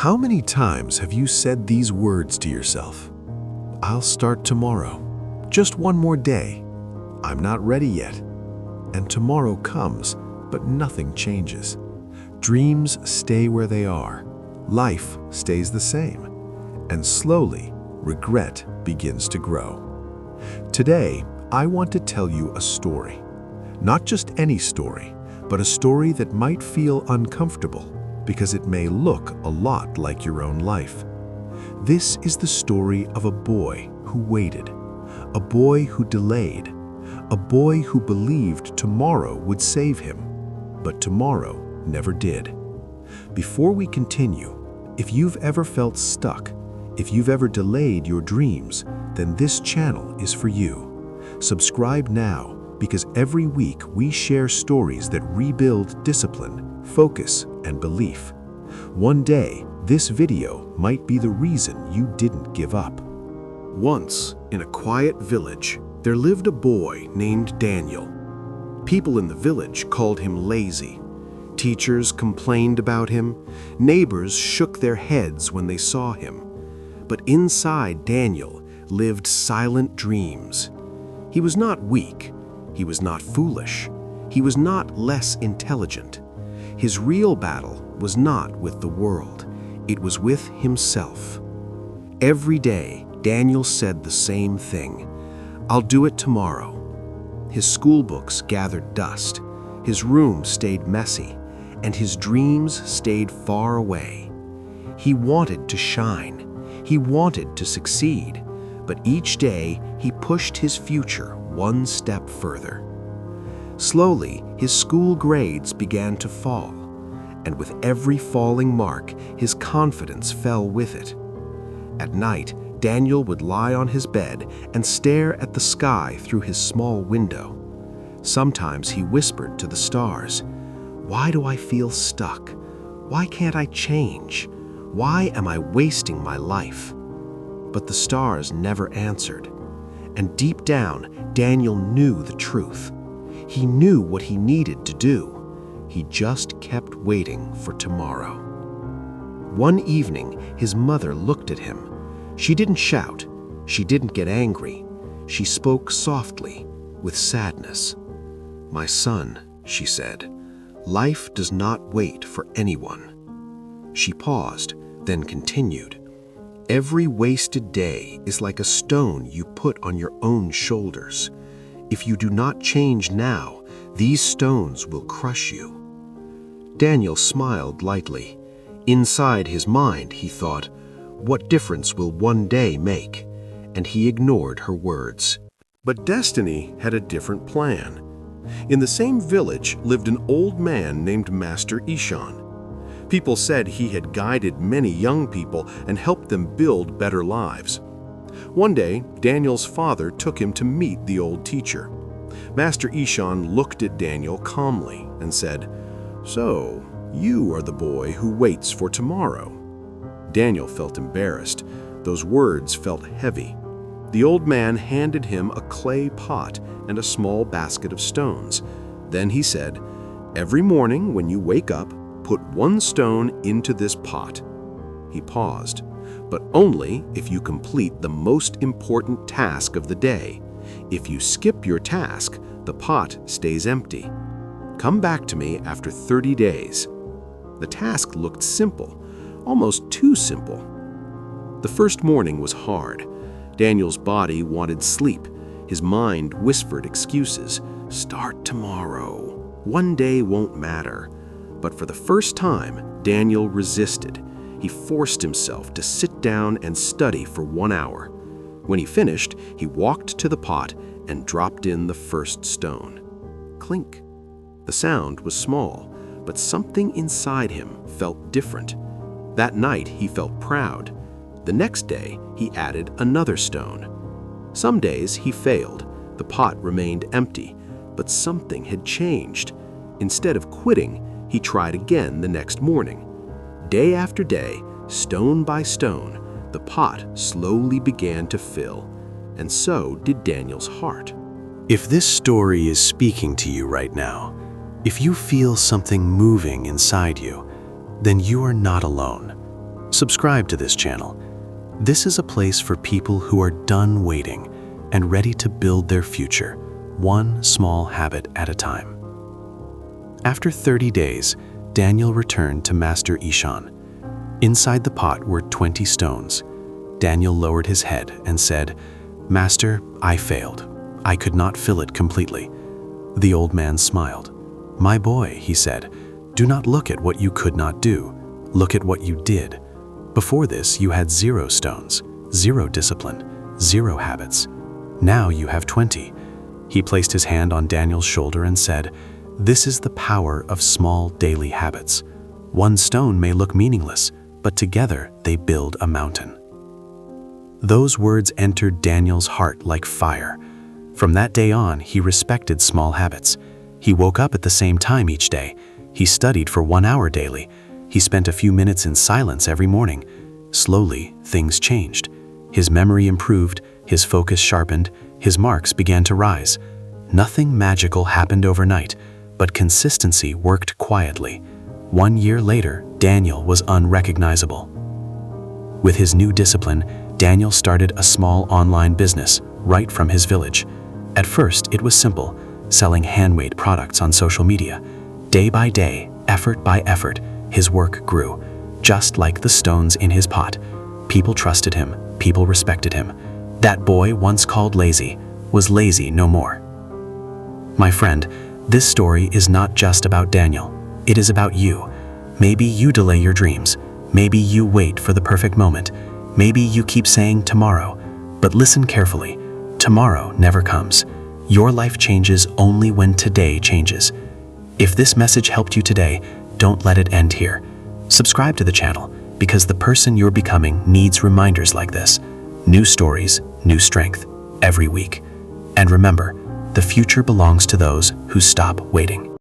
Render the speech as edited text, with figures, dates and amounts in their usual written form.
How many times have you said these words to yourself? I'll start tomorrow. Just one more day. I'm not ready yet. And tomorrow comes, but nothing changes. Dreams stay where they are. Life stays the same. And slowly, regret begins to grow. Today, I want to tell you a story. Not just any story, but a story that might feel uncomfortable because it may look a lot like your own life. This is the story of a boy who waited, a boy who delayed, a boy who believed tomorrow would save him, but tomorrow never did. Before we continue, if you've ever felt stuck, if you've ever delayed your dreams, then this channel is for you. Subscribe now, because every week we share stories that rebuild discipline, focus, and belief. One day, this video might be the reason you didn't give up. Once, in a quiet village, there lived a boy named Daniel. People in the village called him lazy. Teachers complained about him. Neighbors shook their heads when they saw him. But inside Daniel lived silent dreams. He was not weak. He was not foolish. He was not less intelligent. His real battle was not with the world. It was with himself. Every day, Daniel said the same thing. I'll do it tomorrow. His school books gathered dust. His room stayed messy, and his dreams stayed far away. He wanted to shine. He wanted to succeed. But each day, he pushed his future one step further. Slowly, his school grades began to fall, and with every falling mark, his confidence fell with it. At night, Daniel would lie on his bed and stare at the sky through his small window. Sometimes he whispered to the stars, "Why do I feel stuck? Why can't I change? Why am I wasting my life?" But the stars never answered. And deep down, Daniel knew the truth. He knew what he needed to do. He just kept waiting for tomorrow. One evening, his mother looked at him. She didn't shout. She didn't get angry. She spoke softly, with sadness. "My son," she said, "life does not wait for anyone." She paused, then continued. "Every wasted day is like a stone you put on your own shoulders. If you do not change now, these stones will crush you." Daniel smiled lightly. Inside his mind, he thought, what difference will one day make? And he ignored her words. But destiny had a different plan. In the same village lived an old man named Master Ishan. People said he had guided many young people and helped them build better lives. One day, Daniel's father took him to meet the old teacher. Master Ishan looked at Daniel calmly and said, "So, you are the boy who waits for tomorrow." Daniel felt embarrassed. Those words felt heavy. The old man handed him a clay pot and a small basket of stones. Then he said, "Every morning when you wake up, put one stone into this pot." He paused. "But only if you complete the most important task of the day. If you skip your task, the pot stays empty. Come back to me after 30 days. The task looked simple, almost too simple. The first morning was hard. Daniel's body wanted sleep. His mind whispered excuses. "Start tomorrow. One day won't matter." But for the first time, Daniel resisted. He forced himself to sit down and study for 1 hour. When he finished, he walked to the pot and dropped in the first stone. Clink. The sound was small, but something inside him felt different. That night, he felt proud. The next day, he added another stone. Some days, he failed. The pot remained empty, but something had changed. Instead of quitting, he tried again the next morning. Day after day, stone by stone, the pot slowly began to fill, and so did Daniel's heart. If this story is speaking to you right now, if you feel something moving inside you, then you are not alone. subscribe to this channel. This is a place for people who are done waiting and ready to build their future, one small habit at a time. After 30 days, Daniel returned to Master Ishan. Inside the pot were 20 stones. Daniel lowered his head and said, "Master, I failed. I could not fill it completely." The old man smiled. "My boy," he said, "do not look at what you could not do. Look at what you did. Before this, you had 0 stones, 0 discipline, 0 habits. Now you have 20. He placed his hand on Daniel's shoulder and said, "This is the power of small daily habits. One stone may look meaningless, but together they build a mountain." Those words entered Daniel's heart like fire. From that day on, he respected small habits. He woke up at the same time each day. He studied for 1 hour daily. He spent a few minutes in silence every morning. Slowly, things changed. His memory improved, his focus sharpened, his marks began to rise. Nothing magical happened overnight, but consistency worked quietly. 1 year later, Daniel was unrecognizable. With his new discipline, Daniel started a small online business right from his village. At first, it was simple, selling handmade products on social media. Day by day, effort by effort, his work grew, just like the stones in his pot. People trusted him, people respected him. That boy once called lazy was lazy no more. My friend, this story is not just about Daniel. It is about you. Maybe you delay your dreams. Maybe you wait for the perfect moment. Maybe you keep saying tomorrow. But listen carefully. Tomorrow never comes. Your life changes only when today changes. If this message helped you today, don't let it end here. Subscribe to the channel, because the person you're becoming needs reminders like this. New stories, new strength, every week. And remember, the future belongs to those who stop waiting.